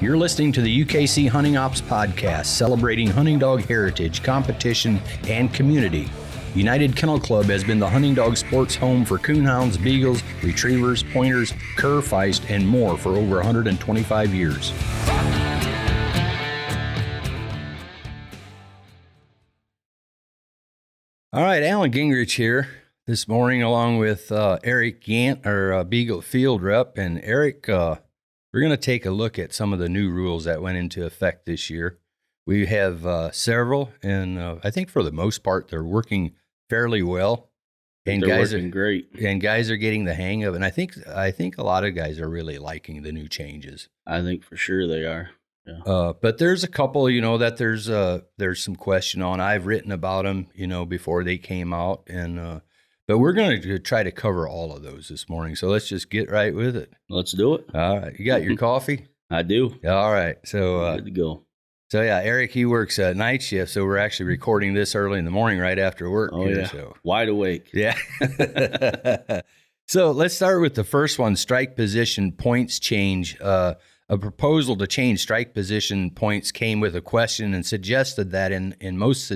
You're listening to the UKC Hunting Ops Podcast, celebrating hunting dog heritage, competition, and community. United Kennel Club has been the hunting dog sports home for coonhounds, beagles, retrievers, pointers, cur, feist, and more for over 125 years. All right, Alan Gingrich here this morning along with Eric Yant, our Beagle field rep. And Eric, we're going to take a look at some of the new rules that went into effect this year. We have several, and I think for the most part, they're working fairly well. And they're guys working are great. And guys are getting the hang of it. And I think a lot of guys are really liking the new changes. I think for sure they are. Yeah. But there's a couple, that there's some question on. I've written about them, before they came out, and but we're going to try to cover all of those this morning. So let's just get right with it. Let's do it. All right, you got your coffee? I do. All right, so good to go. So yeah, Eric, he works night shift, so we're actually recording this early in the morning, right after work. Oh here, yeah, so. Wide awake. Yeah. So let's start with the first one: strike position points change. A proposal to change strike position points came with a question and suggested that in most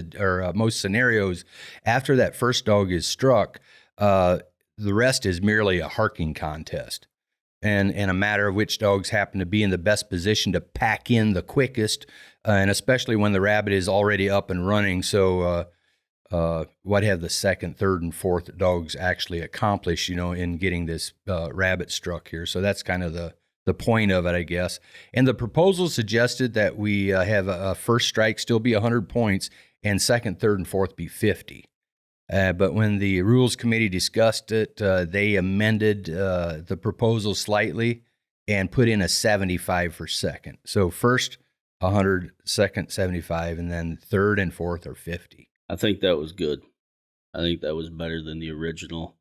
scenarios, after that first dog is struck, the rest is merely a harking contest, and a matter of which dogs happen to be in the best position to pack in the quickest, and especially when the rabbit is already up and running. So, what have the second, third, and fourth dogs actually accomplished, in getting this rabbit struck here? So that's kind of the point of it, I guess. And the proposal suggested that we have a first strike still be 100 points and second, third, and fourth be 50. But when the Rules Committee discussed it, they amended the proposal slightly and put in a 75 for second. So first 100, second 75, and then third and fourth are 50. I think that was good. I think that was better than the original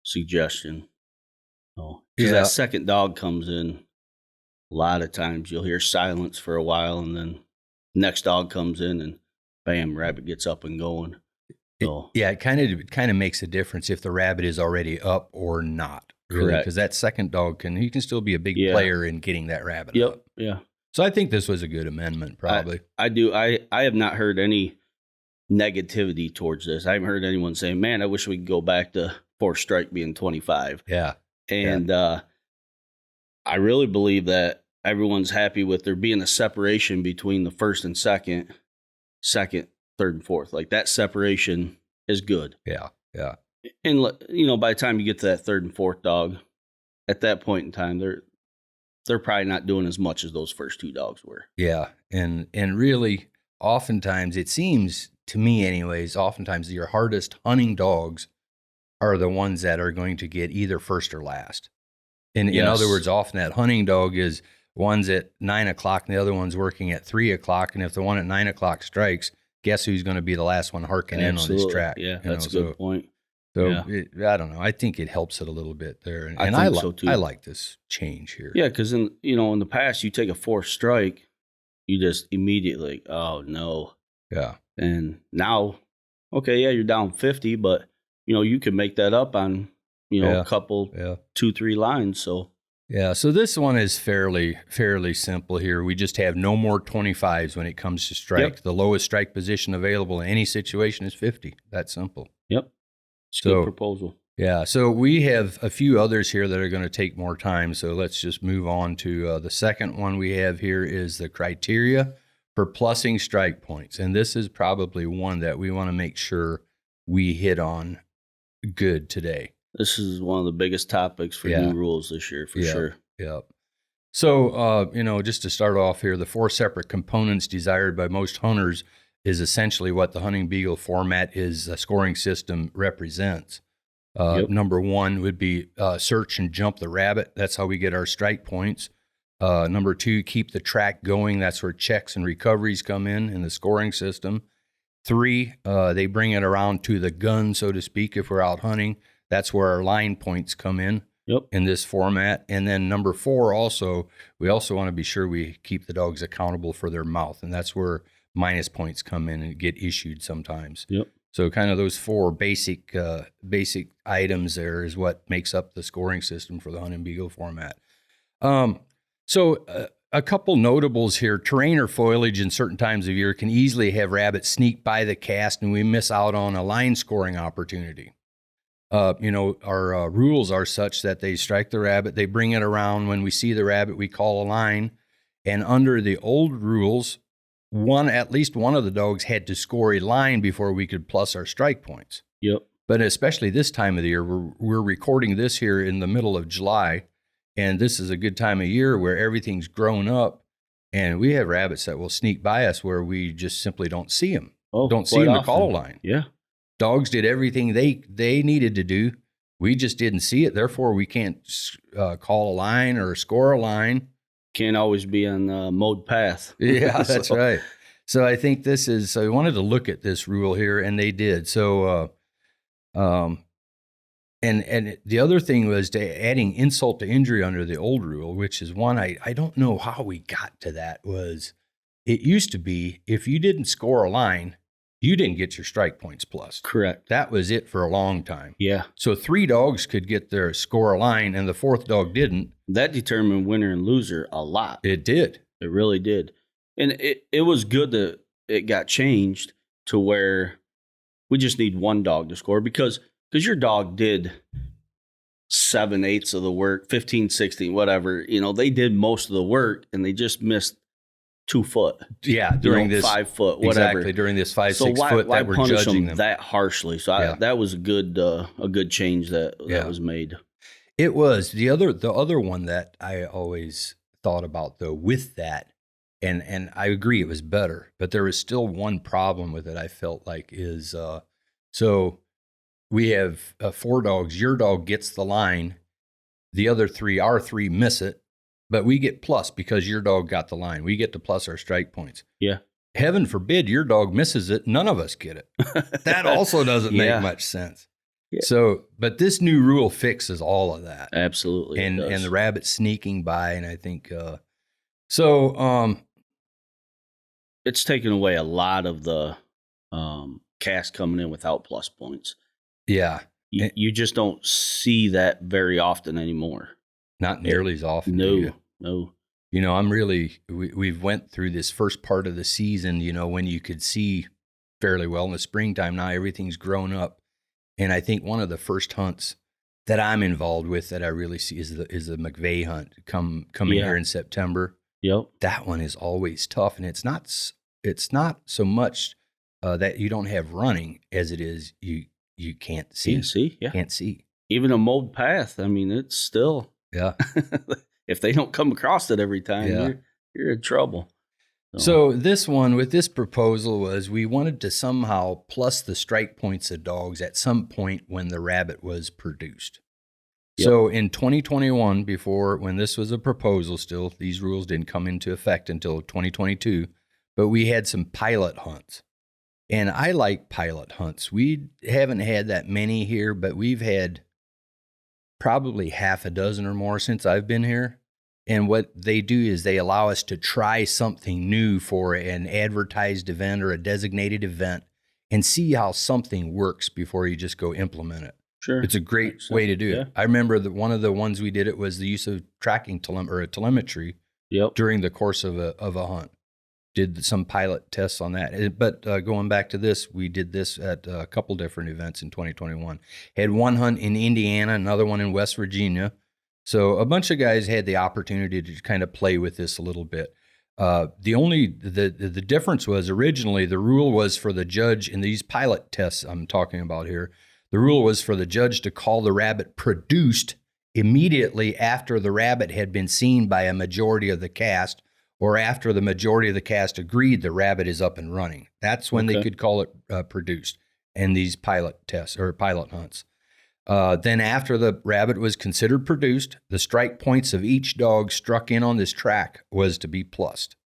suggestion. Because that second dog comes in, a lot of times you'll hear silence for a while, and then next dog comes in, and bam, rabbit gets up and going. So, it kind of makes a difference if the rabbit is already up or not. Really, correct. Because that second dog can still be a big player in getting that rabbit up. Yeah. So I think this was a good amendment, probably. I do. I have not heard any negativity towards this. I haven't heard anyone saying, "Man, I wish we could go back to fourth strike being 25." Yeah. And I really believe that everyone's happy with there being a separation between the first and second, third, and fourth. Like that separation is good. Yeah. And by the time you get to that third and fourth dog, at that point in time, they're probably not doing as much as those first two dogs were. Yeah, and really, oftentimes it seems to me, anyways, oftentimes your hardest hunting dogs are the ones that are going to get either first or last. In other words, often that hunting dog is one's at 9 o'clock and the other one's working at 3 o'clock. And if the one at 9 o'clock strikes, guess who's going to be the last one harking in on this track? Yeah, that's a good point. So I don't know. I think it helps it a little bit there. And I think so too. I like this change here. Yeah, because in the past, you take a fourth strike, you just immediately, oh no. Yeah. And now, okay, yeah, you're down 50, but you can make that up on a couple, 2-3 lines. So so this one is fairly simple here. We just have no more 25s when it comes to strike. Yep. The lowest strike position available in any situation is 50. That's simple. Yep. Good proposal. Yeah. So we have a few others here that are going to take more time. So let's just move on to the second one we have here is the criteria for plussing strike points. And this is probably one that we want to make sure we hit on good today. This is one of the biggest topics for new rules this year, for sure. Yeah. So, just to start off here, the 4 separate components desired by most hunters is essentially what the Hunting Beagle format is a scoring system represents. Number 1 would be search and jump the rabbit. That's how we get our strike points. Number 2, keep the track going. That's where checks and recoveries come in the scoring system. 3, they bring it around to the gun, so to speak, if we're out hunting. That's where our line points come in in this format. And then number 4 we also want to be sure we keep the dogs accountable for their mouth. And that's where minus points come in and get issued sometimes. Yep. So kind of those 4 basic items there is what makes up the scoring system for the Hunting Beagle format. So a couple notables here. Terrain or foliage in certain times of year can easily have rabbits sneak by the cast, and we miss out on a line scoring opportunity. Our rules are such that they strike the rabbit, they bring it around. When we see the rabbit, we call a line. And under the old rules, at least one of the dogs had to score a line before we could plus our strike points. Yep. But especially this time of the year, we're recording this here in the middle of July, and this is a good time of year where everything's grown up, and we have rabbits that will sneak by us where we just simply don't see them. Don't see them to call a line. Yeah. Dogs did everything they needed to do. We just didn't see it. Therefore, we can't call a line or score a line. Can't always be on mowed path. Yeah, that's right. So I think so I wanted to look at this rule here, and they did. So, and the other thing was adding insult to injury under the old rule, which is one I don't know how we got to that. It used to be if you didn't score a line, you didn't get your strike points plus. Correct. That was it for a long time. Yeah. So 3 dogs could get their score a line, and the 4th dog didn't. That determined winner and loser a lot. It did. It really did. And it was good that it got changed to where we just need 1 dog to score because your dog did 7/8 of the work, 15, 16, whatever. They did most of the work, and they just missed 2 foot. Yeah, during this 5 foot, whatever. Exactly, during this 5, 6 why, foot why that we're punish judging them them that harshly? So that was a good change that was made. It was the other one that I always thought about though with that, and I agree it was better, but there was still one problem with it. I felt like is so we have 4 dogs. Your dog gets the line, the other 3, our 3 miss it. But we get plus because your dog got the line. We get to plus our strike points. Yeah. Heaven forbid your dog misses it. None of us get it. That also doesn't make much sense. Yeah. So, but this new rule fixes all of that. Absolutely. And the rabbit sneaking by. And I think, it's taken away a lot of the cast coming in without plus points. Yeah. You just don't see that very often anymore. Not nearly as often. No. We've went through this first part of the season, when you could see fairly well in the springtime. Now everything's grown up. And I think one of the first hunts that I'm involved with that I really see is the McVeigh hunt coming here in September. Yep. That one is always tough. And it's not so much that you don't have running as it is you can't see. Can't see. Even a mowed path. I mean, it's still. Yeah. If they don't come across it every time, you're in trouble. So this one with this proposal was we wanted to somehow plus the strike points of dogs at some point when the rabbit was produced. Yep. So in 2021, when this was a proposal still, these rules didn't come into effect until 2022, but we had some pilot hunts. And I like pilot hunts. We haven't had that many here, but we've had probably half a dozen or more since I've been here. And what they do is they allow us to try something new for an advertised event or a designated event and see how something works before you just go implement it. Sure. It's a great way to do it. I remember that one of the ones we did it was the use of tracking telemetry during the course of a hunt. Did some pilot tests on that. But going back to this, we did this at a couple different events in 2021. Had one hunt in Indiana, another one in West Virginia. So a bunch of guys had the opportunity to kind of play with this a little bit. The difference was originally the rule was for the judge in these pilot tests I'm talking about here. The rule was for the judge to call the rabbit produced immediately after the rabbit had been seen by a majority of the cast, or after the majority of the cast agreed the rabbit is up and running. That's when they could call it produced in these pilot tests or pilot hunts. Then after the rabbit was considered produced, the strike points of each dog struck in on this track was to be plussed.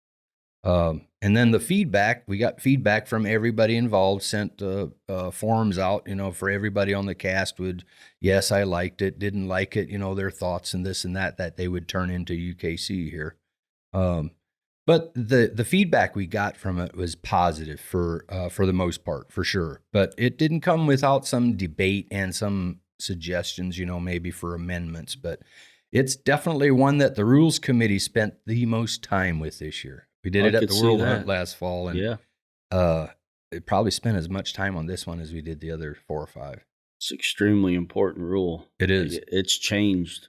And then the feedback, we got feedback from everybody involved, sent forms out, for everybody on the cast would, yes, I liked it, didn't like it, their thoughts and this and that they would turn into UKC here. But the feedback we got from it was positive for the most part, for sure. But it didn't come without some debate and some suggestions, maybe for amendments. But it's definitely one that the rules committee spent the most time with this year. We did it at the World Hunt last fall, and it probably spent as much time on this one as we did the other 4 or 5. It's an extremely important rule. It is. It's changed.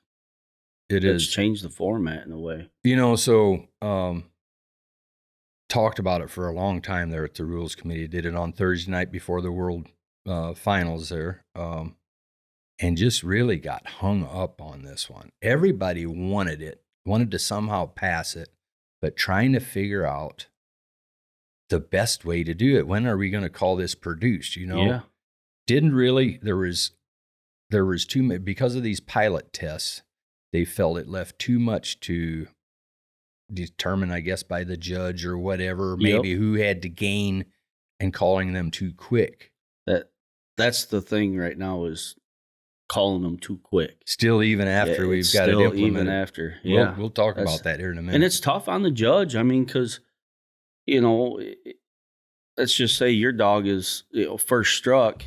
It's changed the format in a way. So talked about it for a long time there at the rules committee. Did it on Thursday night before the World Finals there, and just really got hung up on this one. Everybody wanted to somehow pass it, but trying to figure out the best way to do it. When are we going to call this produced? Didn't really. There was too much because of these pilot tests. They felt it left too much to determine, I guess, by the judge or whatever, maybe who had to gain, and calling them too quick. That's the thing right now, is calling them too quick. Still, even after we've got it implemented. Even after, we'll talk about that here in a minute. And it's tough on the judge. I mean, because let's just say your dog is first struck.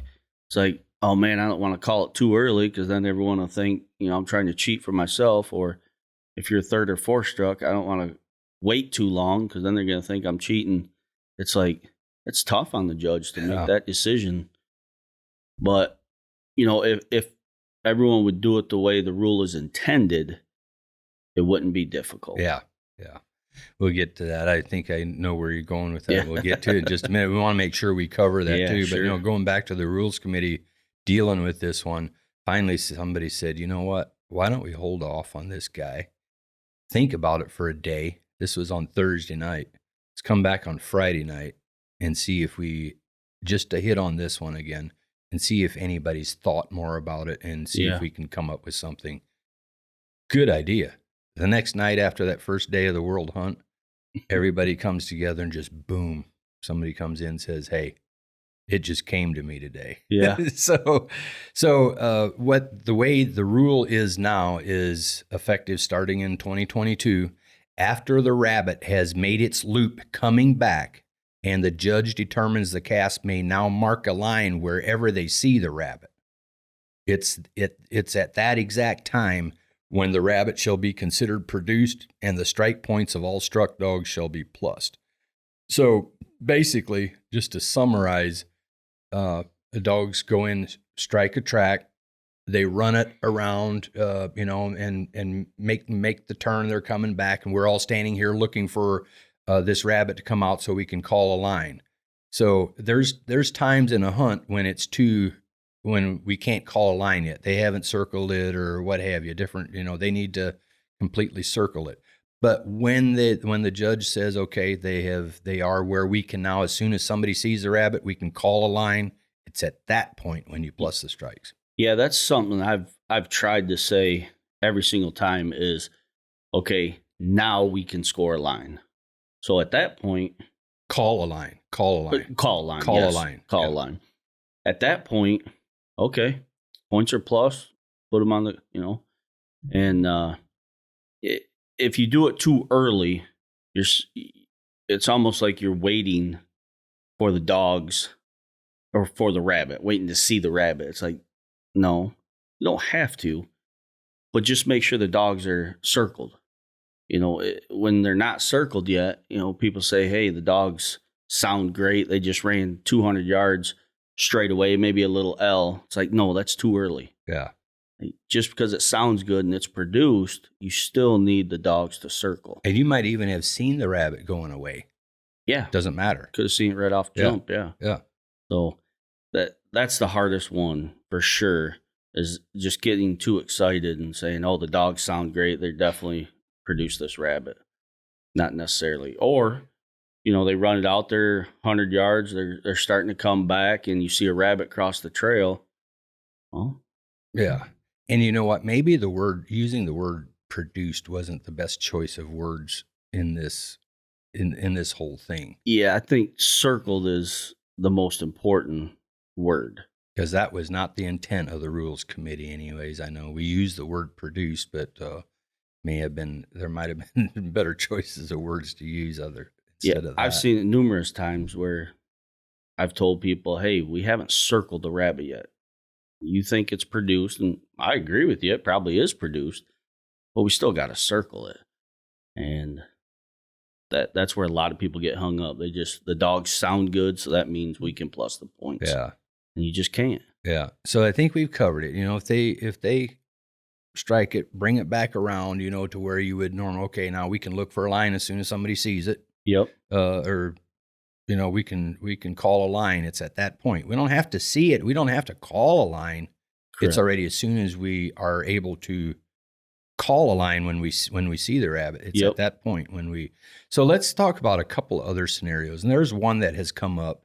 It's like, oh man, I don't want to call it too early, because then everyone will think I'm trying to cheat for myself. Or if you're third or fourth struck, I don't want to wait too long, because then they're going to think I'm cheating. It's like, it's tough on the judge to make that decision. But if everyone would do it the way the rule is intended, it wouldn't be difficult. Yeah. We'll get to that. I think I know where you're going with that. Yeah. We'll get to it in just a minute. We want to make sure we cover that too. Sure. But going back to the rules committee dealing with this one, finally somebody said, you know what? Why don't we hold off on this guy? Think about it for a day. This was on Thursday night. Let's come back on Friday night and see if we just to hit on this one again, and see if anybody's thought more about it, and see if we can come up with something. Good idea. The next night after that first day of the World Hunt, everybody comes together and just boom, somebody comes in and says, hey, it just came to me today. Yeah. So what the way the rule is now is effective starting in 2022. After the rabbit has made its loop coming back, and the judge determines the cast may now mark a line wherever they see the rabbit. It's at that exact time when the rabbit shall be considered produced, and the strike points of all struck dogs shall be plussed. So basically, just to summarize, the dogs go in, strike a track, they run it around, and make the turn. They're coming back, and we're all standing here looking for this rabbit to come out so we can call a line. So there's times in a hunt when we can't call a line yet. They haven't circled it or what have you. They need to completely circle it. But when the judge says, okay, they are where we can now, as soon as somebody sees the rabbit, we can call a line. It's at that point when you plus the strikes. Yeah, that's something I've tried to say every single time is, okay, now we can score a line. So at that point, call a line. At that point, okay, points are plus, put them on the, and if you do it too early, it's almost like you're waiting for the dogs or for the rabbit, waiting to see the rabbit. It's like, no, you don't have to, but just make sure the dogs are circled. When they're not circled yet, people say, hey, the dogs sound great. They just ran 200 yards straight away, maybe a little L. It's like, no, that's too early. Yeah. Just because it sounds good and it's produced, you still need the dogs to circle. And you might even have seen the rabbit going away. Yeah. Doesn't matter. Could have seen it right off jump. Yeah. So that's the hardest one for sure, is just getting too excited and saying, oh, the dogs sound great. They definitely produced this rabbit. Not necessarily. Or, they run it out there 100 yards. They're starting to come back, and you see a rabbit cross the trail. Well, yeah. And you know what? Maybe using the word produced wasn't the best choice of words in this whole thing. Yeah, I think circled is the most important word. Because that was not the intent of the rules committee anyways. I know we use the word produced, but there might have been better choices of words to use instead of that. I've seen it numerous times where I've told people, hey, we haven't circled the rabbit yet. You think it's produced, and I agree with you, it probably is produced, but we still got to circle it. And that's where a lot of people get hung up. The dogs sound good, so that means we can plus the points. Yeah. And you just can't. Yeah. So I think we've covered it. If they strike it, bring it back around, to where you would normally, okay, now we can look for a line as soon as somebody sees it. Yep. Or we can call a line. It's at that point. We don't have to see it. We don't have to call a line. Correct. It's already as soon as we are able to call a line when we see the rabbit. It's at that point So let's talk about a couple other scenarios. And there's one that has come up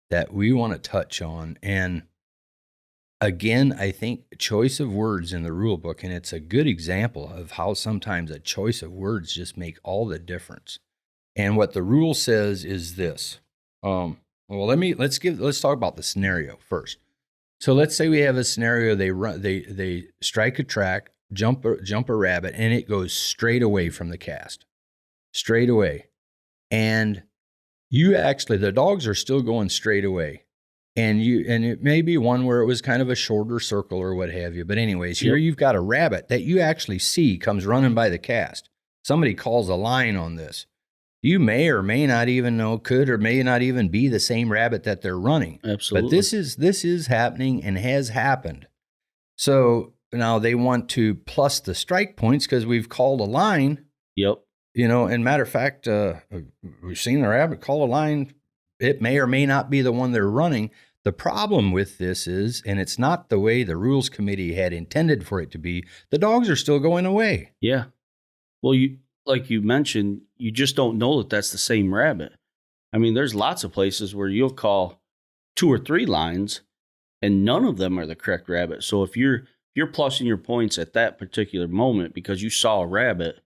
that we want to touch on. And again, I think choice of words in the rule book, and it's a good example of how sometimes a choice of words just make all the difference. And what the rule says is this. Let's talk about the scenario first. So let's say we have a scenario. They strike a track, jump a rabbit, and it goes straight away from the cast, straight away. And the dogs are still going straight away. And it may be one where it was kind of a shorter circle or what have you. But anyways, here you've got a rabbit that you actually see comes running by the cast. Somebody calls a line on this. You may or may not even know, could or may not even be the same rabbit that they're running. Absolutely. But this is happening and has happened. So now they want to plus the strike points because we've called a line. Yep. And matter of fact, we've seen the rabbit call a line. It may or may not be the one they're running. The problem with this is, and it's not the way the rules committee had intended for it to be, the dogs are still going away. Yeah. Well, like you mentioned, you just don't know that that's the same rabbit. I mean, there's lots of places where you'll call 2 or 3 lines and none of them are the correct rabbit. So if you're plussing your points at that particular moment because you saw a rabbit,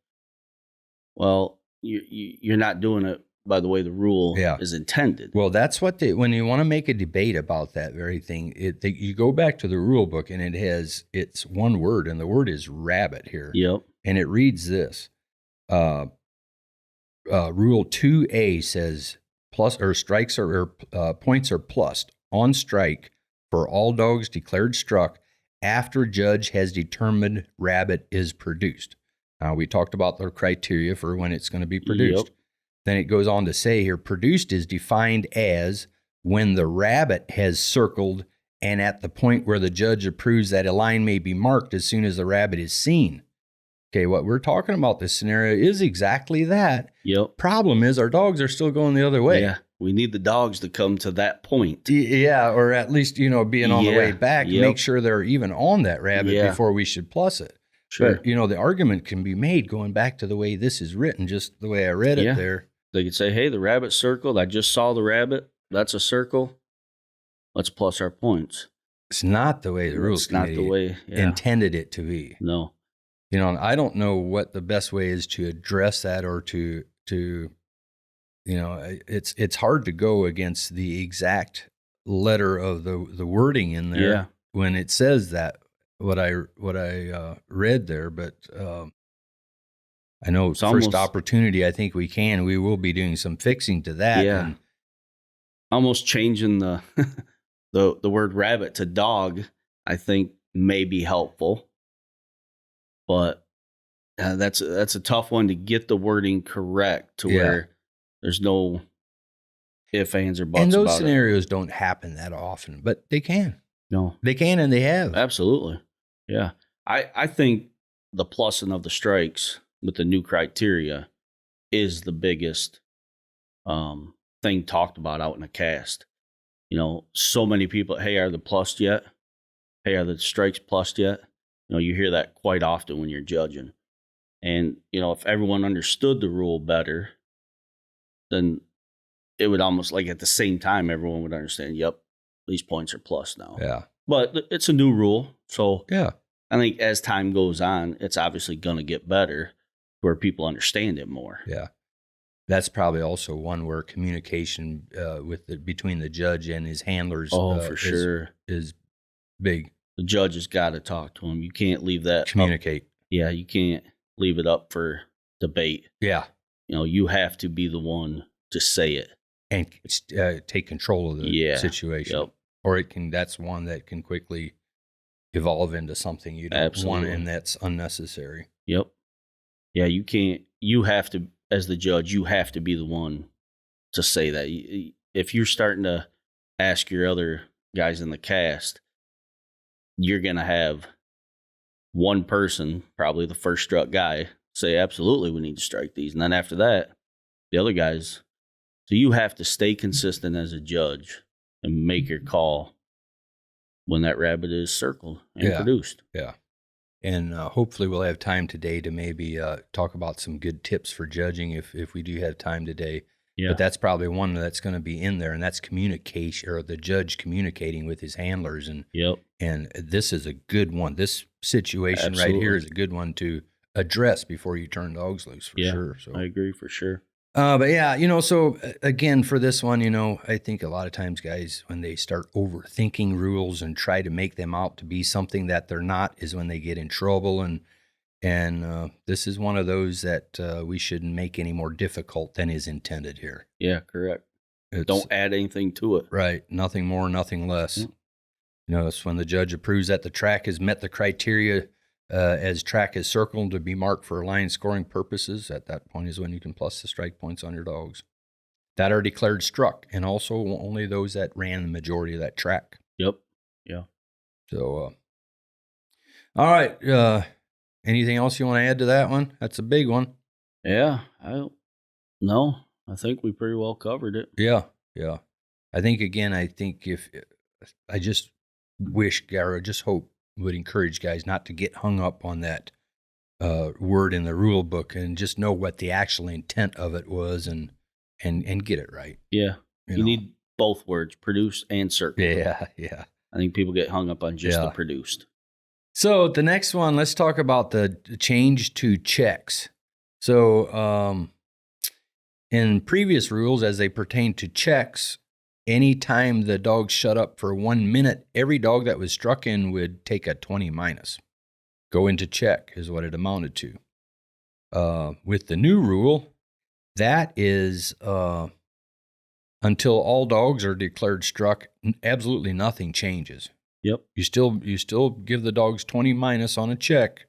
well, you're not doing it by the way the rule is intended. Well, that's what when you want to make a debate about that very thing, you go back to the rule book and it's one word, and the word is rabbit here. Yep. And it reads this. Rule 2A says strikes or points are plussed on strike for all dogs declared struck after judge has determined rabbit is produced. Now, we talked about the criteria for when it's going to be produced. Yep. Then it goes on to say here, produced is defined as when the rabbit has circled and at the point where the judge approves that a line may be marked as soon as the rabbit is seen. Okay, what we're talking about this scenario is exactly that. Yep. Problem is our dogs are still going the other way. Yeah, we need the dogs to come to that point. Yeah, or at least, being on the way back to make sure they're even on that rabbit before we should plus it. Sure. But, the argument can be made going back to the way this is written, just the way I read it there. They could say, hey, the rabbit circled. I just saw the rabbit. That's a circle. Let's plus our points. It's not the way the rules committee intended it to be. No. I don't know what the best way is to address that or to it's hard to go against the exact letter of the wording in there when it says that what I read there, but I know it's first opportunity, I think we will be doing some fixing to that. Yeah. And almost changing the the word rabbit to dog, I think may be helpful. But that's a tough one to get the wording correct to where there's no ifs, ands, or buts. And those scenarios don't happen that often, but they can. No, they can, and they have. Absolutely. Yeah, I think the plussing of the strikes with the new criteria is the biggest thing talked about out in a cast. So many people, hey, are the plussed yet? Hey, are the strikes plussed yet? You hear that quite often when you're judging. And, if everyone understood the rule better, then it would almost like at the same time, everyone would understand, yep, these points are plus now. Yeah. But it's a new rule. So yeah, I think as time goes on, it's obviously going to get better where people understand it more. Yeah. That's probably also one where communication between the judge and his handlers for sure is big. The judge has got to talk to him. You can't leave that communicate. Yeah, you can't leave it up for debate. Yeah. You have to be the one to say it. And take control of the situation. Yep. Or that's one that can quickly evolve into something you don't want, and that's unnecessary. Yep. Yeah, you can't. You have to, as the judge, you have to be the one to say that. If you're starting to ask your other guys in the cast, you're going to have one person, probably the first struck guy, say, absolutely, we need to strike these. And then after that, the other guys. So you have to stay consistent as a judge and make your call when that rabbit is circled and produced. Yeah. And hopefully we'll have time today to maybe talk about some good tips for judging if we do have time today. Yeah. But that's probably one that's going to be in there, and that's communication, or the judge communicating with his handlers. And and this is a good one. This situation right here is a good one to address before you turn dogs loose, for sure. So I agree for sure. But yeah, so again, for this one, I think a lot of times guys, when they start overthinking rules and try to make them out to be something that they're not, is when they get in trouble. And this is one of those that we shouldn't make any more difficult than is intended here. Yeah, correct. Don't add anything to it. Right. Nothing more, nothing less. It's when the judge approves that the track has met the criteria as track is circled to be marked for line scoring purposes. At that point is when you can plus the strike points on your dogs that are declared struck, and also only those that ran the majority of that track. Yep. Yeah. So, all right. Anything else you want to add to that one? That's a big one. Yeah. I think we pretty well covered it. Yeah. Yeah. I think if I just wish, Garrett, just hope, would encourage guys not to get hung up on that word in the rule book, and just know what the actual intent of it was, and get it right. Yeah. You need both words, produced and circled. Yeah. Yeah. I think people get hung up on just the produced. So the next one, let's talk about the change to checks. So in previous rules, as they pertain to checks, anytime the dog shut up for 1 minute, every dog that was struck in would take a 20 minus. Go into check is what it amounted to. With the new rule, that is until all dogs are declared struck, absolutely nothing changes. Yep. You still give the dogs 20 minus on a check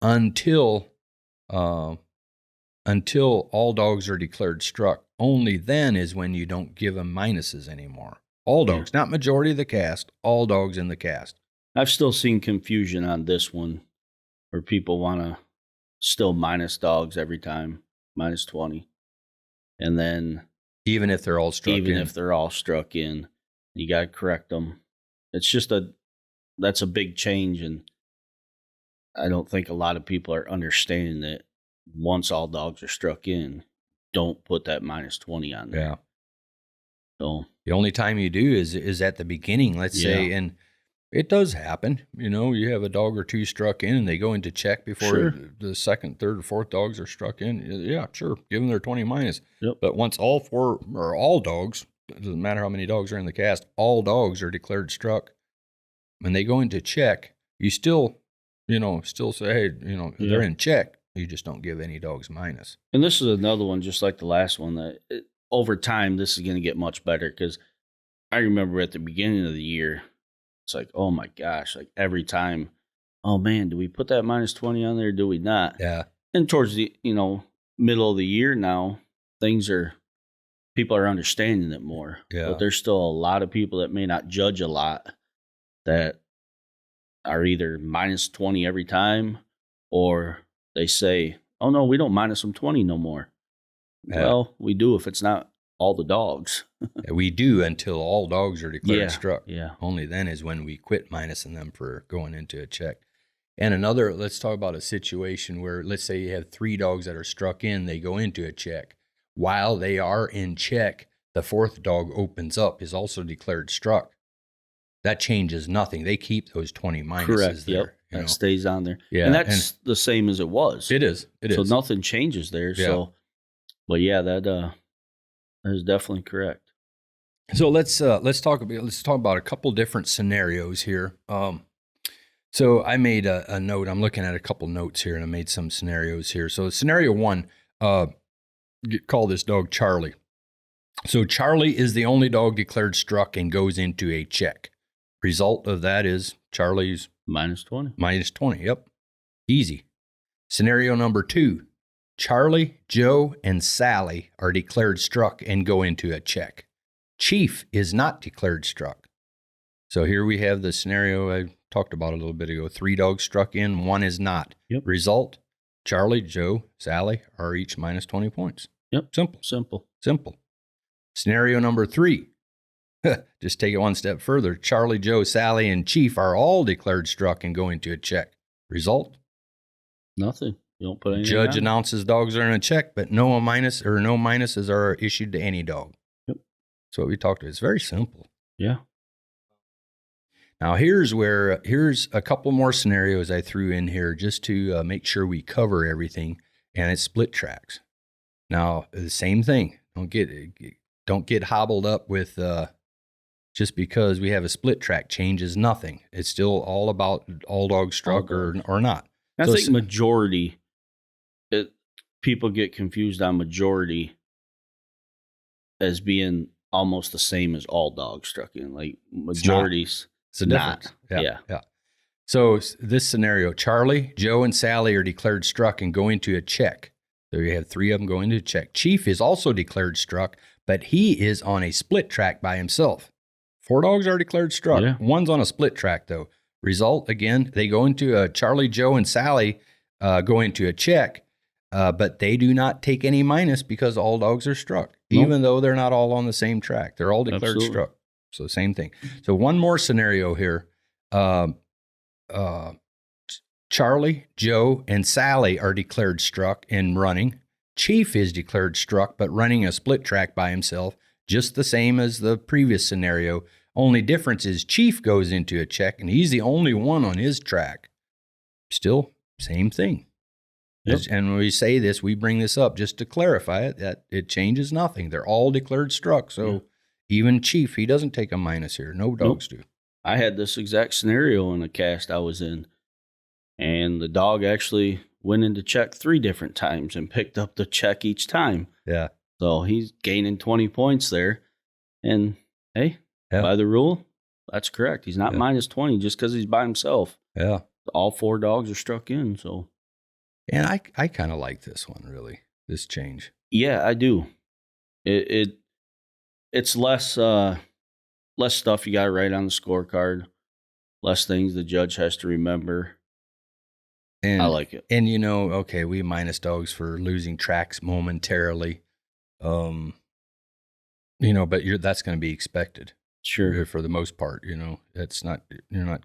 until all dogs are declared struck. Only then is when you don't give them minuses anymore. All dogs, not majority of the cast, all dogs in the cast. I've still seen confusion on this one where people want to still minus dogs every time, minus 20. And then even if they're all struck in, you got to correct them. It's just that's a big change. And I don't think a lot of people are understanding that once all dogs are struck in, don't put that minus 20 on there. Yeah. So the only time you do is at the beginning, let's say, and it does happen. You have a dog or two struck in, and they go into check before the second, third, or fourth dogs are struck in. Yeah, sure, give them their 20 minus. Yep. But once all four, or all dogs, it doesn't matter how many dogs are in the cast, all dogs are declared struck. When they go into check, you still say, hey, they're in check. You just don't give any dogs minus. And this is another one, just like the last one, that over time, this is going to get much better, because I remember at the beginning of the year, it's like, oh my gosh, like every time, oh man, do we put that minus 20 on there? Do we not? Yeah. And towards the, middle of the year now, people are understanding it more. Yeah. But there's still a lot of people that may not judge a lot that are either minus 20 every time, or they say, oh no, we don't minus them 20 no more. Yeah. Well, we do if it's not all the dogs. We do until all dogs are declared struck. Yeah. Only then is when we quit minusing them for going into a check. And let's talk about a situation where, let's say you have 3 dogs that are struck in, they go into a check. While they are in check, the 4th dog opens up, is also declared struck. That changes nothing. They keep those 20 minuses. Correct. There. Yep. That stays on there. Yeah. And that's the same as it was. It is. So nothing changes there. Yeah. So, but yeah, that is definitely correct. So let's talk about a couple different scenarios here. So I made a note. I'm looking at a couple notes here, and I made some scenarios here. So scenario 1, call this dog Charlie. So Charlie is the only dog declared struck and goes into a check. Result of that is Charlie's minus 20. Minus 20. Yep. Easy. Scenario number 2, Charlie, Joe, and Sally are declared struck and go into a check. Chief is not declared struck. So here we have the scenario I talked about a little bit ago. 3 dogs struck in, 1 is not. Yep. Result, Charlie, Joe, Sally are each minus 20 points. Yep. Simple. Scenario number 3. Just take it one step further. Charlie, Joe, Sally, and Chief are all declared struck and go into a check. Result? Nothing. You don't put anything Judge down. announces dogs are in a check, but no minuses are issued to any dog. Yep. That's what we talked about. It's very simple. Yeah. Now, here's a couple more scenarios I threw in here just to make sure we cover everything, and it's split tracks. Now, the same thing. Don't get hobbled up with just because we have a split track changes nothing. It's still all about all dogs struck or not. I think majority, people get confused on majority as being almost the same as all dogs struck in. Like majorities. It's a difference. Yeah. So this scenario, Charlie, Joe, and Sally are declared struck and go into a check. So you have 3 of them going into a check. Chief is also declared struck, but he is on a split track by himself. 4 dogs are declared struck. Yeah. 1's on a split track, though. Result, again, they go into a Charlie, Joe, and Sally go into a check, but they do not take any minus because all dogs are struck, even though they're not all on the same track. They're all declared struck. So same thing. So one more scenario here. Charlie, Joe, and Sally are declared struck and running. Chief is declared struck, but running a split track by himself, just the same as the previous scenario. Only difference is Chief goes into a check, and he's the only one on his track. Still, same thing. Yep. And when we say this, we bring this up just to clarify it, that it changes nothing. They're all declared struck, so even Chief, he doesn't take a minus here. No dogs do. I had this exact scenario in a cast I was in, and the dog actually went into check 3 different times and picked up the check each time. Yeah. So he's gaining 20 points there. And, hey, by the rule, that's correct. He's not minus 20 just because he's by himself. Yeah. All 4 dogs are struck in, so. And I kind of like this one, really, this change. Yeah, I do. It's less stuff you got to write on the scorecard, less things the judge has to remember. And I like it. And, okay, we minus dogs for losing tracks momentarily. But that's going to be expected. Sure. For the most part, it's not, you're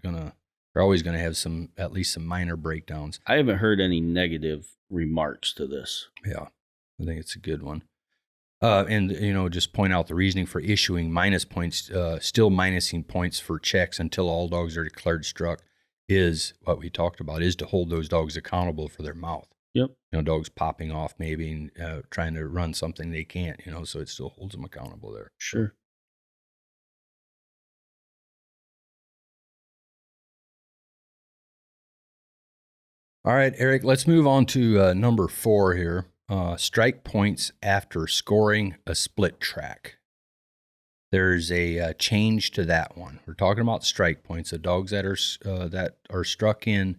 always going to have at least some minor breakdowns. I haven't heard any negative remarks to this. Yeah, I think it's a good one. And just point out the reasoning for issuing minus points, still minusing points for checks until all dogs are declared struck is what we talked about, is to hold those dogs accountable for their mouth. Yep. Dogs popping off maybe and trying to run something they can't, so it still holds them accountable there. Sure. All right, Eric, let's move on to number 4 here. Strike points after scoring a split track. There's a change to that one. We're talking about strike points, the dogs that are struck in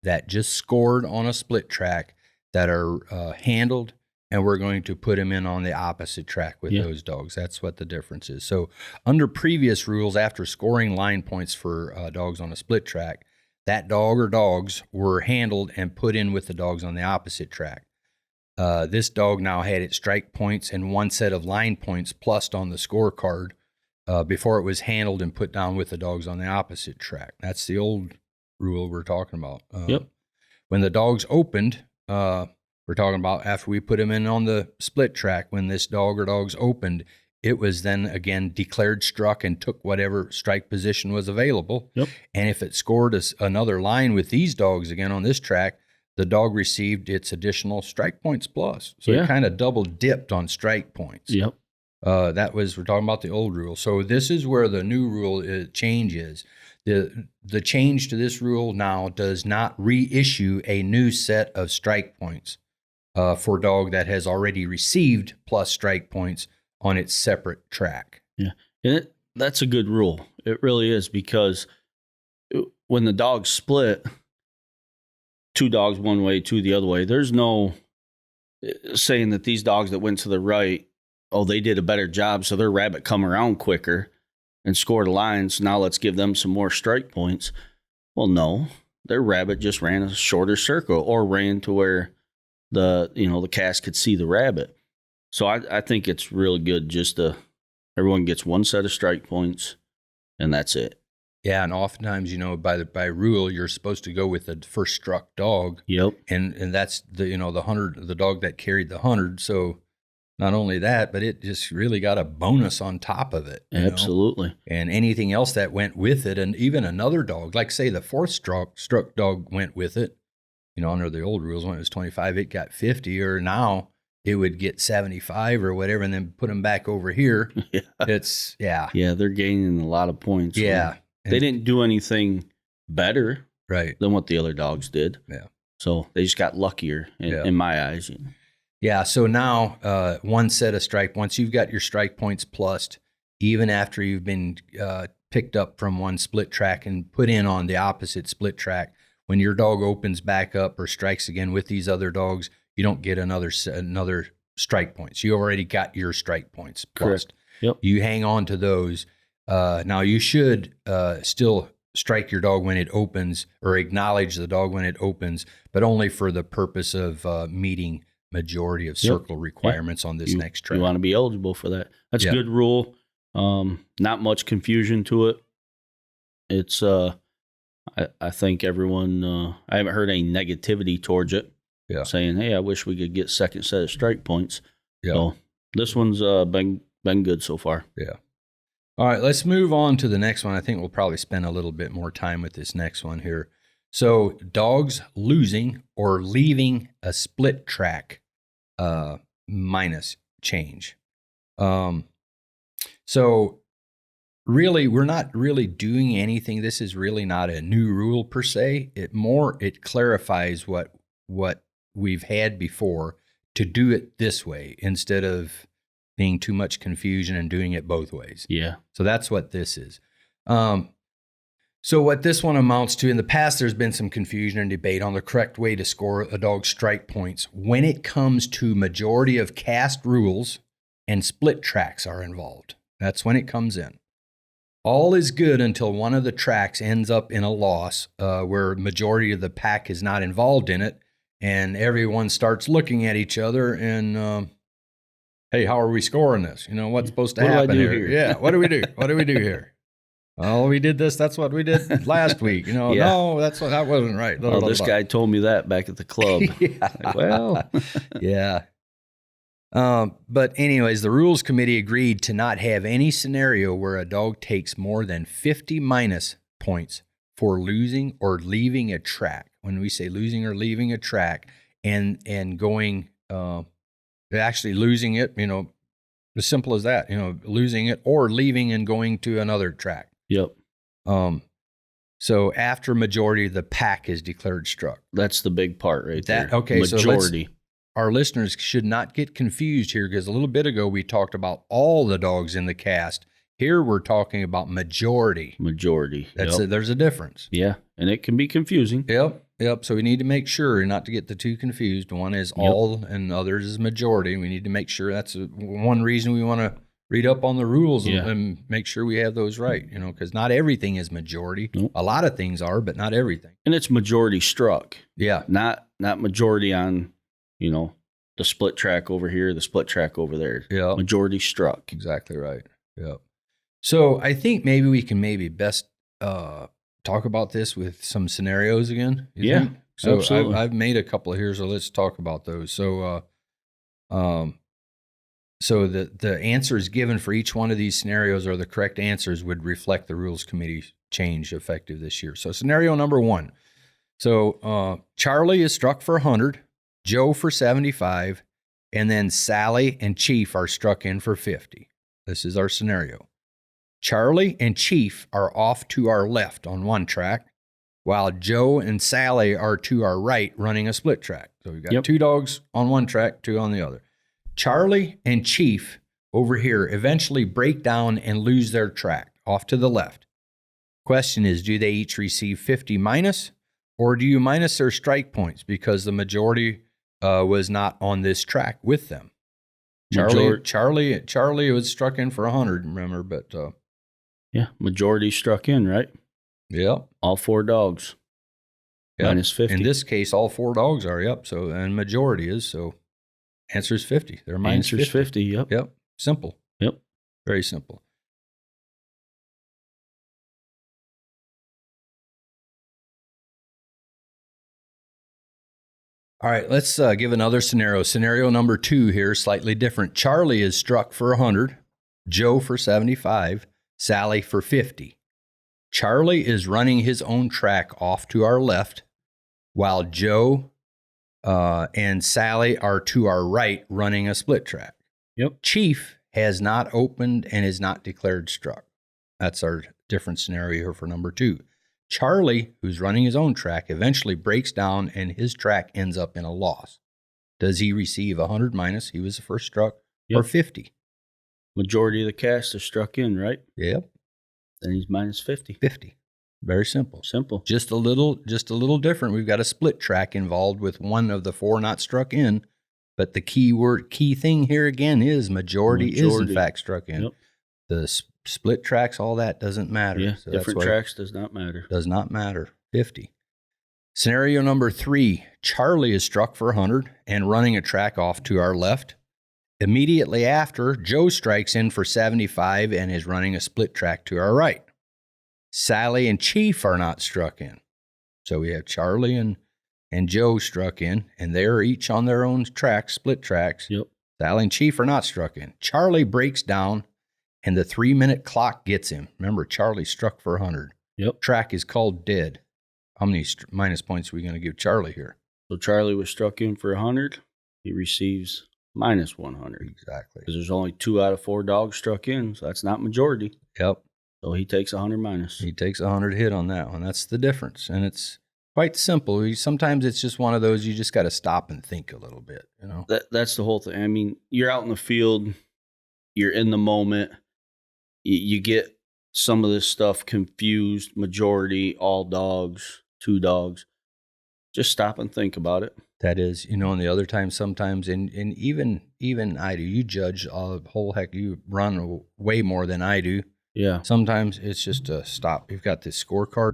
that just scored on a split track that are handled, and we're going to put them in on the opposite track with those dogs. That's what the difference is. So under previous rules, after scoring line points for dogs on a split track, that dog or dogs were handled and put in with the dogs on the opposite track. This dog now had its strike points and 1 set of line points plussed on the scorecard before it was handled and put down with the dogs on the opposite track. That's the old rule we're talking about. When the dogs opened, we're talking about after we put them in on the split track, when this dog or dogs opened, it was then again declared struck and took whatever strike position was available. And if it scored another line with these dogs again on this track, the dog received its additional strike points plus. So it kind of double dipped on strike points. We're talking about the old rule. So this is where the new rule change is. The change to this rule now does not reissue a new set of strike points for a dog that has already received plus strike points on its separate track. Yeah, and that's a good rule. It really is, because when the dogs split, 2 dogs one way, 2 the other way. There's no saying that these dogs that went to the right, oh, they did a better job, so their rabbit come around quicker and scored a line, so now let's give them some more strike points. Well, no. Their rabbit just ran a shorter circle or ran to where the cast could see the rabbit. So I think it's really good just everyone gets one set of strike points, and that's it. Yeah, and oftentimes, by rule, you're supposed to go with the first struck dog. Yep. And that's the dog that carried the 100. So not only that, but it just really got a bonus on top of it. Absolutely. And anything else that went with it, and even another dog, like say the fourth struck dog went with it, under the old rules when it was 25, it got 50, or now it would get 75 or whatever, and then put them back over here. Yeah. Yeah, they're gaining a lot of points. Yeah. They didn't do anything better than what the other dogs did. Yeah. So they just got luckier in my eyes. Yeah, so now one set of strike, once you've got your strike points plussed, even after you've been picked up from one split track and put in on the opposite split track, when your dog opens back up or strikes again with these other dogs, you don't get another strike points. You already got your strike points plussed. Correct. Yep. You hang on to those. Now you should still strike your dog when it opens or acknowledge the dog when it opens, but only for the purpose of meeting majority of circle requirements on this next track. You want to be eligible for that. That's a good rule. Not much confusion to it. It's I think everyone I haven't heard any negativity towards it. Yeah. Saying, hey, I wish we could get second set of strike points. Yeah. So this one's been good so far. Yeah. All right, let's move on to the next one. I think we'll probably spend a little bit more time with this next one here. So dogs losing or leaving a split track minus change. So really, we're not really doing anything. This is really not a new rule per se. It clarifies what we've had before to do it this way instead of being too much confusion and doing it both ways. Yeah. So that's what this is. So what this one amounts to, in the past, there's been some confusion and debate on the correct way to score a dog's strike points when it comes to majority of cast rules and split tracks are involved. That's when it comes in. All is good until one of the tracks ends up in a loss where majority of the pack is not involved in it, and everyone starts looking at each other and, hey, how are we scoring this? What's supposed to happen here? Yeah, what do we do? What do we do here? Oh, we did this. That's what we did last week. No, that wasn't right. This guy told me that back at the club. Yeah. But anyways, the rules committee agreed to not have any scenario where a dog takes more than 50 minus points for losing or leaving a track. When we say losing or leaving a track and going, actually losing it, as simple as that, losing it or leaving and going to another track. Yep. So after majority of the pack is declared struck. That's the big part right there. Okay, majority. So our listeners should not get confused here because a little bit ago we talked about all the dogs in the cast. Here we're talking about majority. Majority. There's a difference. Yeah, and it can be confusing. Yep. So we need to make sure not to get the two confused. One is all and others is majority. We need to make sure that's one reason we want to read up on the rules and make sure we have those right, because not everything is majority. Nope. A lot of things are, but not everything. And it's majority struck. Yeah. Not majority on, the split track over here, the split track over there. Yeah. Majority struck. Exactly right. Yeah. So I think maybe we can best talk about this with some scenarios again. You think? So absolutely. I've made a couple here, so let's talk about those. So, so the answers given for each one of these scenarios or the correct answers would reflect the rules committee change effective this year. So scenario number 1. So Charlie is struck for 100, Joe for 75, and then Sally and Chief are struck in for 50. This is our scenario. Charlie and Chief are off to our left on one track, while Joe and Sally are to our right running a split track. So we've got 2 dogs on one track, 2 on the other. Charlie and Chief over here eventually break down and lose their track off to the left. Question is, do they each receive 50 minus Or do you minus their strike points because the majority was not on this track with them? Charlie was struck in for 100, remember, but yeah, majority struck in, right? Yep. All 4 dogs. Yep. Minus 50. In this case, all 4 dogs are, yep. So, and majority is, so answer is 50. They're minus Answer's 50. 50, yep. Yep. Simple. Yep. Very simple. All right, let's give another scenario. Scenario number 2 here, slightly different. Charlie is struck for 100, Joe for 75, Sally for 50. Charlie is running his own track off to our left, while Joe and Sally are to our right running a split track. Yep. Chief has not opened and is not declared struck. That's our different scenario here for number 2. Charlie, who's running his own track, eventually breaks down and his track ends up in a loss. Does he receive 100 minus? He was the first struck, or 50? Majority of the cast is struck in, right? Yep. Then he's minus 50. 50. Very simple. Simple. Just a little different. We've got a split track involved with one of the 4 not struck in, but the key thing here again is majority is in fact struck in. Yep. The split tracks, all that doesn't matter. Yeah, so different tracks does not matter. Does not matter. 50. Scenario number 3. Charlie is struck for 100 and running a track off to our left. Immediately after, Joe strikes in for 75 and is running a split track to our right. Sally and Chief are not struck in. So we have Charlie and Joe struck in, and they're each on their own tracks, split tracks. Yep. Sally and Chief are not struck in. Charlie breaks down, and the 3-minute clock gets him. Remember, Charlie struck for 100. Yep. Track is called dead. How many minus points are we going to give Charlie here? So Charlie was struck in for 100. He receives minus 100. Exactly. Because there's only 2 out of 4 dogs struck in, so that's not majority. Yep. So he takes 100 minus. He takes 100 hit on that one. That's the difference. And it's quite simple. Sometimes it's just one of those you just got to stop and think a little bit, you know. That's the whole thing. I mean, you're out in the field, you're in the moment, you get some of this stuff confused, majority, all dogs, 2 dogs. Just stop and think about it. That is, you know, and the other time sometimes, and even I do, you judge a whole heck, you run way more than I do. Yeah. Sometimes it's just a stop. You've got this scorecard,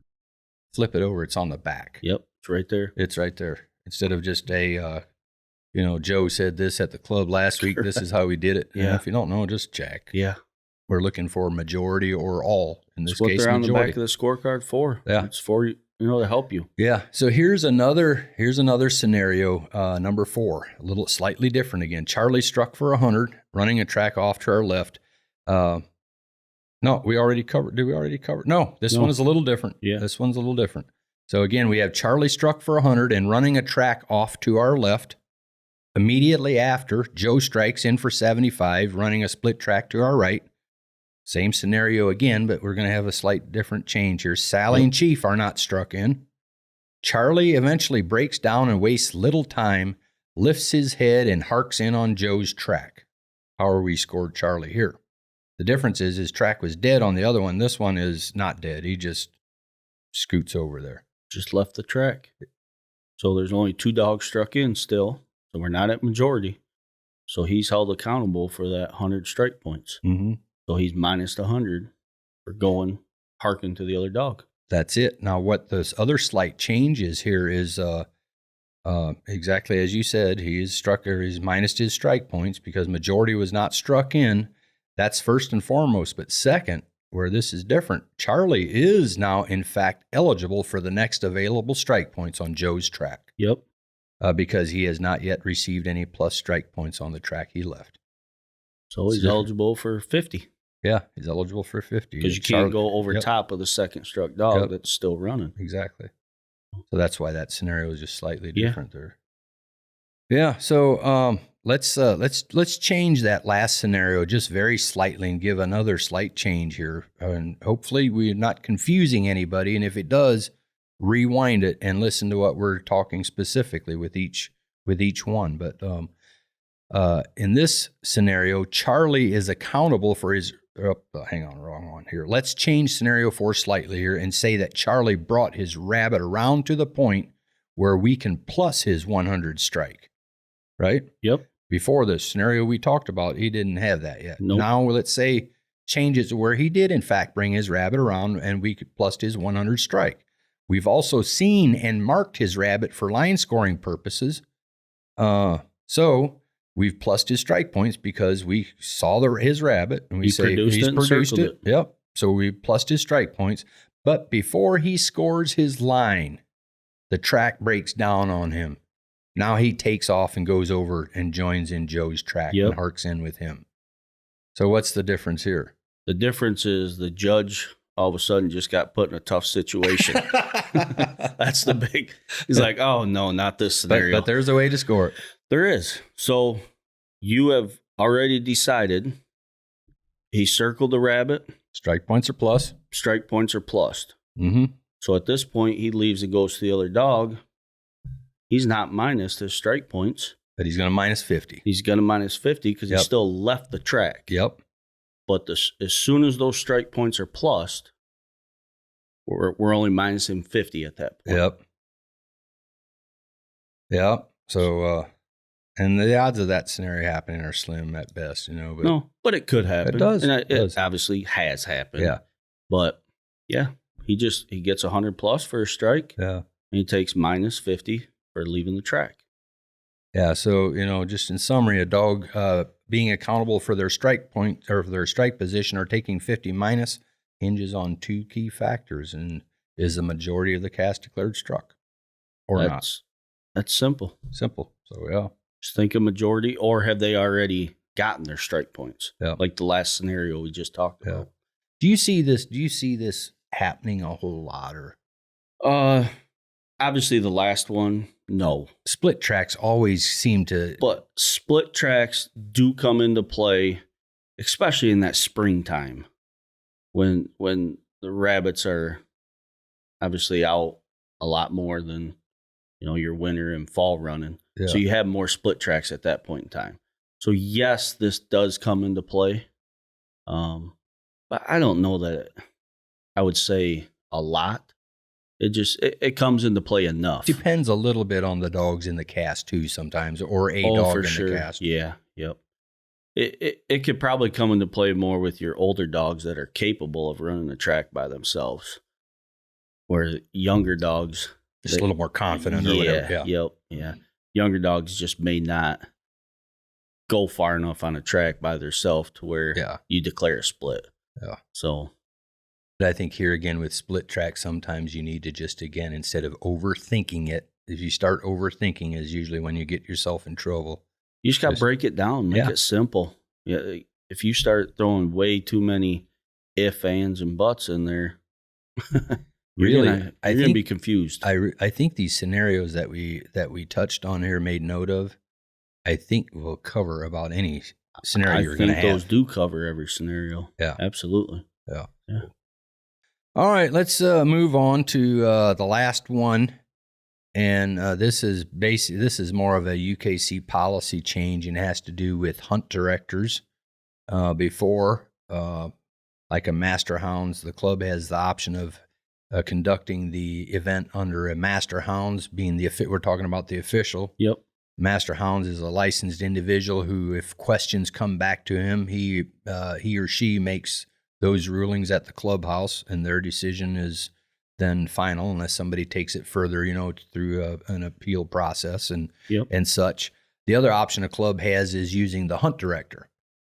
flip it over, it's on the back. Yep, it's right there. It's right there. Instead of just Joe said this at the club last week, this is how we did it. Yeah. And if you don't know, just check. Yeah. We're looking for majority or all. In this That's what case, they're on majority. the back of the scorecard for. Yeah. It's for you, to help you. Yeah. So here's another scenario, number 4, a little slightly different again. Charlie struck for 100, running a track off to our left. No, we already covered. Did we already cover? No, this one is a little different. Yeah. This one's a little different. So again, we have Charlie struck for 100 and running a track off to our left. Immediately after, Joe strikes in for 75, running a split track to our right. Same scenario again, but we're going to have a slight different change here. Sally and Chief are not struck in. Charlie eventually breaks down and wastes little time, lifts his head, and harks in on Joe's track. How are we scored Charlie here? The difference is his track was dead on the other one. This one is not dead. He just scoots over there. Just left the track. So there's only 2 dogs struck in still. So we're not at majority. So he's held accountable for that 100 strike points. Mm-hmm. So he's minus 100 for going harking to the other dog. That's it. Now, what this other slight change is here is exactly as you said. He's minus his strike points because majority was not struck in. That's first and foremost. But second, where this is different, Charlie is now, in fact, eligible for the next available strike points on Joe's track. Yep. Because he has not yet received any plus strike points on the track he left. So he's eligible for 50. Yeah, he's eligible for 50. Because you can't go over top of the second struck dog that's still running. Exactly. So that's why that scenario is just slightly different there. Yeah, so let's change that last scenario just very slightly and give another slight change here. And hopefully we're not confusing anybody. And if it does, rewind it and listen to what we're talking specifically with each one. But in this scenario, Charlie is accountable for his hang on, wrong one here. Let's change scenario 4 slightly here and say that Charlie brought his rabbit around to the point where we can plus his 100 strike, right? Yep. Before the scenario we talked about, he didn't have that yet. Nope. Now, let's say change it to where he did, in fact, bring his rabbit around and we could plus his 100 strike. We've also seen and marked his rabbit for line scoring purposes. So we've plussed his strike points because we saw his rabbit and we say he's produced it. Yep. So we plussed his strike points. But before he scores his line, the track breaks down on him. Now he takes off and goes over and joins in Joe's track and harks in with him. So what's the difference here? The difference is the judge all of a sudden just got put in a tough situation. That's the big. He's like, oh, no, not this scenario. But there's a way to score it. There is. So you have already decided he circled the rabbit. Strike points are plus. Strike points are plussed. Mm-hmm. So at this point, he leaves and goes to the other dog. He's not minus his strike points. But he's going to minus 50. He's going to minus 50 because he still left the track. Yep. But as soon as those strike points are plussed, we're only minusing 50 at that point. Yep. Yep. So, and the odds of that scenario happening are slim at best, you know. But but it could happen. It does. And it obviously has happened. Yeah. But, yeah, he gets 100 plus for a strike. Yeah. And he takes minus 50 for leaving the track. Yeah, so, you know, just in summary, a dog being accountable for their strike point or their strike position or taking 50 minus hinges on 2 key factors. And is the majority of the cast declared struck or not? That's simple. Simple. So, yeah. Just think of majority, or have they already gotten their strike points? Yeah. Like the last scenario we just talked about. Do you see this happening a whole lot? Or obviously the last one, no. Split tracks always seem to. But split tracks do come into play, especially in that springtime when the rabbits are obviously out a lot more than, you know, your winter and fall running. Yeah. So you have more split tracks at that point in time. So yes, this does come into play. But I don't know that I would say a lot. It comes into play enough. Depends a little bit on the dogs in the cast too sometimes, or a dog in the cast. Yeah, yep. It could probably come into play more with your older dogs that are capable of running the track by themselves. Where younger dogs, just a little more confident or whatever. Yeah. Yeah. Younger dogs just may not go far enough on a track by themselves to where you declare a split. Yeah. So, but I think here again with split track, sometimes you need to just, again, instead of overthinking it, if you start overthinking is usually when you get yourself in trouble. You just got to break it down, make it simple. Yeah. If you start throwing way too many if, ands, and buts in there, you're going to be confused. I think these scenarios that we touched on here, made note of, I think will cover about any scenario you're going to have. I think those do cover every scenario. Yeah. Absolutely. Yeah. All right, let's move on to the last one. And this is more of a UKC policy change and has to do with hunt directors. Before, like a master hounds, the club has the option of conducting the event under a master hounds, being we're talking about the official. Yep. Master hounds is a licensed individual who, if questions come back to him, he or she makes those rulings at the clubhouse, and their decision is then final unless somebody takes it further, you know, through an appeal process and such. The other option a club has is using the hunt director.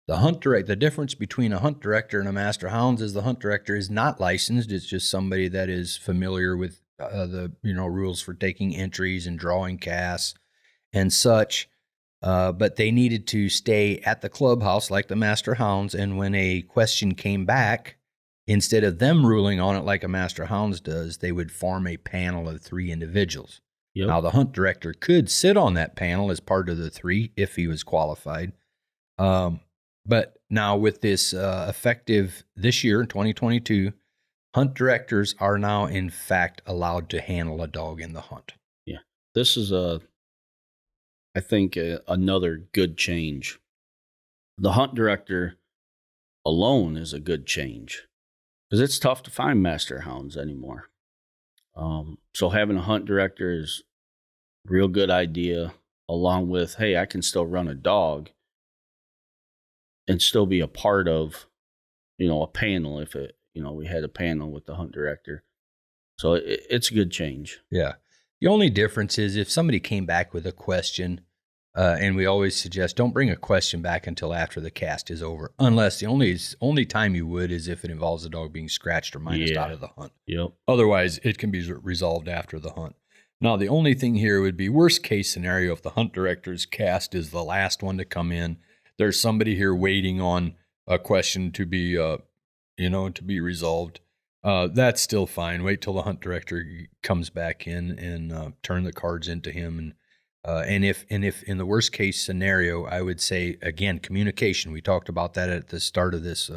The difference between a hunt director and a master hounds is the hunt director is not licensed. It's just somebody that is familiar with the rules for taking entries and drawing casts and such. But they needed to stay at the clubhouse like the master hounds. And when a question came back, instead of them ruling on it like a master hounds does, they would form a panel of 3 individuals. Yep. Now, the hunt director could sit on that panel as part of the 3 if he was qualified. But now with this effective this year, 2022, hunt directors are now, in fact, allowed to handle a dog in the hunt. Yeah. This is, I think, another good change. The hunt director alone is a good change because it's tough to find master hounds anymore. So having a hunt director is a real good idea, along with, hey, I can still run a dog and still be a part of, a panel if we had a panel with the hunt director. So it's a good change. Yeah. The only difference is if somebody came back with a question, and we always suggest don't bring a question back until after the cast is over, unless the only time you would is if it involves the dog being scratched or minused out of the hunt. Yep. Otherwise, it can be resolved after the hunt. Now, the only thing here would be worst case scenario if the hunt director's cast is the last one to come in. There's somebody here waiting on a question to be, to be resolved. That's still fine. Wait till the hunt director comes back in and turn the cards into him. And if in the worst case scenario, I would say again, communication. We talked about that at the start of this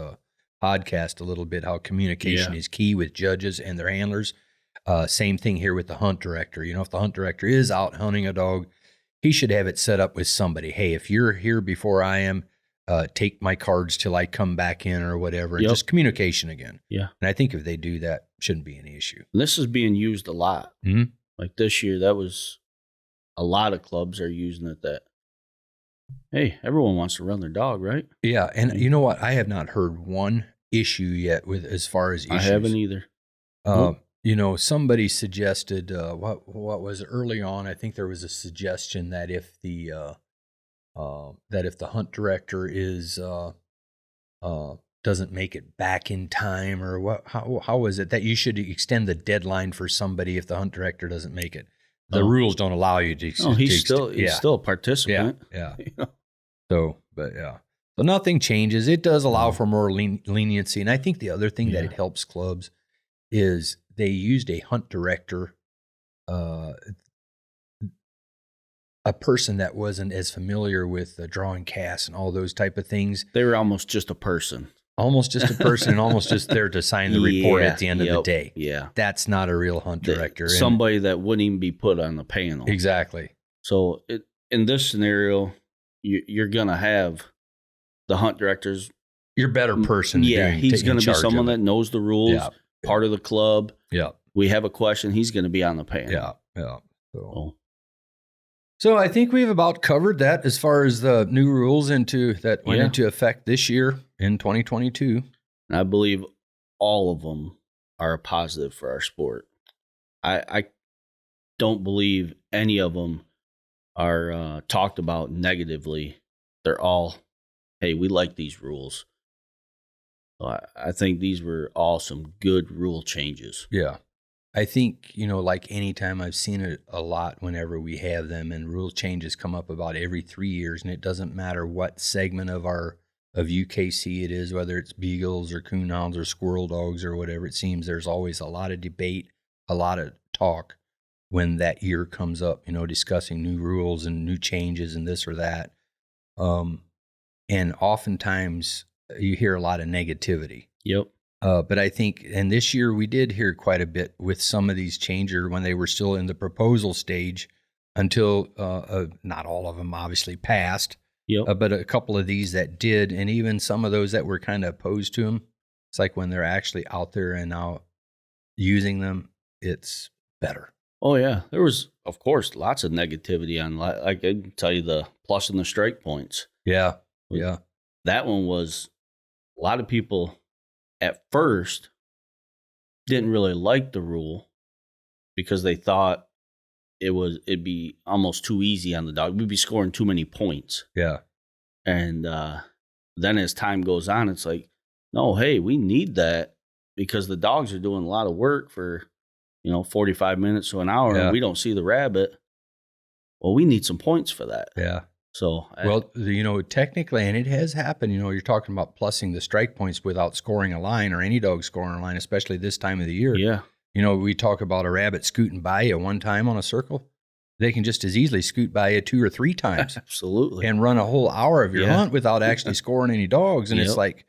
podcast a little bit. How communication is key with judges and their handlers. Same thing here with the hunt director. If the hunt director is out hunting a dog, he should have it set up with somebody. Hey, if you're here before I am, take my cards till I come back in or whatever. And just communication again. Yeah. And I think if they do that, shouldn't be any issue. And this is being used a lot. Mm-hmm. Like this year, that was a lot of clubs are using it that, hey, everyone wants to run their dog, right? Yeah. And you know what? I have not heard one issue yet with as far as issues. I haven't either. Somebody suggested, what was it early on? I think there was a suggestion that if the hunt director is doesn't make it back in time, or how was it that you should extend the deadline for somebody if the hunt director doesn't make it? The rules don't allow you to. He's still a participant. Yeah. So nothing changes. It does allow for more leniency, and I think the other thing that it helps clubs is they used a hunt director, a person that wasn't as familiar with drawing casts and all those type of things. They were almost just a person. Almost just a person and almost just there to sign the report at the end of the day. Yeah. That's not a real hunt director. Somebody that wouldn't even be put on the panel. Exactly. So in this scenario, you're going to have the hunt directors. Your better person. Yeah, he's going to be someone that knows the rules, part of the club. Yeah. We have a question, he's going to be on the panel. Yeah. So I think we've about covered that as far as the new rules went into effect this year in 2022. And I believe all of them are a positive for our sport. I don't believe any of them are talked about negatively. They're all, hey, we like these rules. So I think these were all some good rule changes. Yeah. I think, like anytime I've seen it a lot whenever we have them, and rule changes come up about every 3 years, and it doesn't matter what segment of UKC it is, whether it's Beagles or Coonhounds or Squirrel Dogs or whatever. It seems there's always a lot of debate, a lot of talk when that year comes up, discussing new rules and new changes and this or that. And oftentimes you hear a lot of negativity. Yep. But I think, and this year we did hear quite a bit with some of these changes when they were still in the proposal stage until not all of them obviously passed, but a couple of these that did, and even some of those that were kind of opposed to them. It's like when they're actually out there and now using them, it's better. Oh, yeah. There was, of course, lots of negativity on, like I can tell you, the plus and the strike points. Yeah. That one was, a lot of people at first didn't really like the rule because they thought it'd be almost too easy on the dog. We'd be scoring too many points. Yeah. And then as time goes on, it's like, no, hey, we need that because the dogs are doing a lot of work for, 45 minutes to an hour, and we don't see the rabbit. Well, we need some points for that. Yeah. So, technically, and it has happened, you're talking about plussing the strike points without scoring a line, or any dog scoring a line, especially this time of the year. Yeah. We talk about a rabbit scooting by you one time on a circle. They can just as easily scoot by you 2 or 3 times. Absolutely. And run a whole hour of your hunt without actually scoring any dogs. And it's like,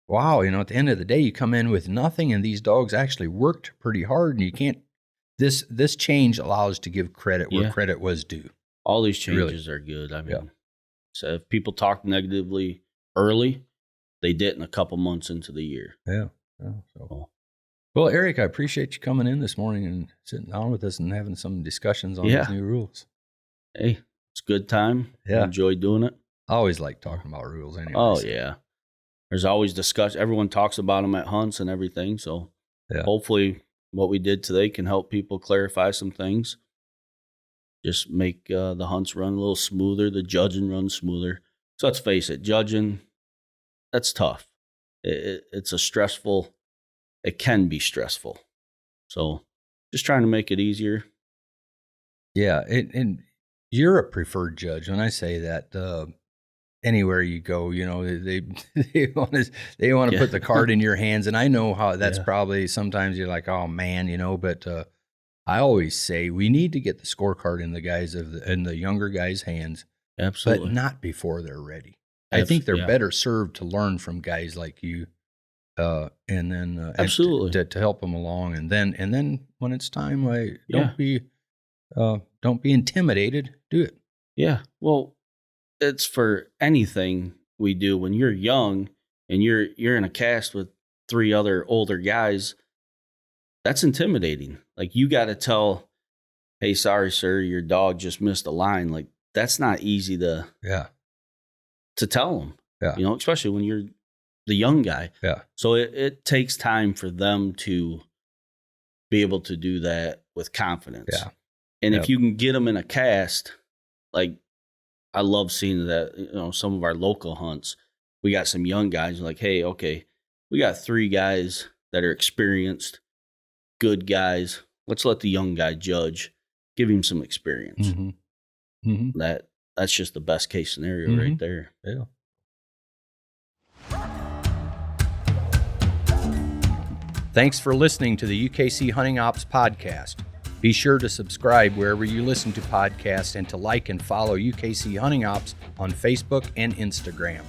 wow, at the end of the day, you come in with nothing, and these dogs actually worked pretty hard, and you can't, this change allows to give credit where credit was due. All these changes are good. I mean, so if people talk negatively early, they didn't a couple months into the year. Yeah. So. Well, Eric, I appreciate you coming in this morning and sitting down with us and having some discussions on these new rules. Hey, it's a good time. Yeah. I enjoy doing it. I always like talking about rules anyway. Oh, yeah. There's always discussion. Everyone talks about them at hunts and everything. So hopefully what we did today can help people clarify some things. Just make the hunts run a little smoother, the judging run smoother. So let's face it, judging, that's tough. It's a stressful, it can be stressful. So just trying to make it easier. Yeah, and you're a preferred judge. When I say that, anywhere you go, you know, they want to put the card in your hands, and I know how that's probably sometimes you're like, oh man, you know, but I always say we need to get the scorecard in the younger guys' hands, absolutely, but not before they're ready. I think they're better served to learn from guys like you, and then absolutely to help them along, and then when it's time, don't be intimidated. Do it. Yeah. Well, it's for anything we do. When you're young and you're in a cast with 3 other older guys, that's intimidating. Like, you got to tell, hey, sorry, sir, your dog just missed a line. Like, that's not easy to tell them. Yeah. You know, especially when you're the young guy. Yeah. So it takes time for them to be able to do that with confidence. Yeah. And if you can get them in a cast, like, I love seeing that, you know, some of our local hunts, we got some young guys like, hey, okay, we got 3 guys that are experienced, good guys. Let's let the young guy judge, give him some experience. Mm-hmm. Mm-hmm. That's just the best case scenario right there. Yeah. Thanks for listening to the UKC Hunting Ops podcast. Be sure to subscribe wherever you listen to podcasts and to like and follow UKC Hunting Ops on Facebook and Instagram.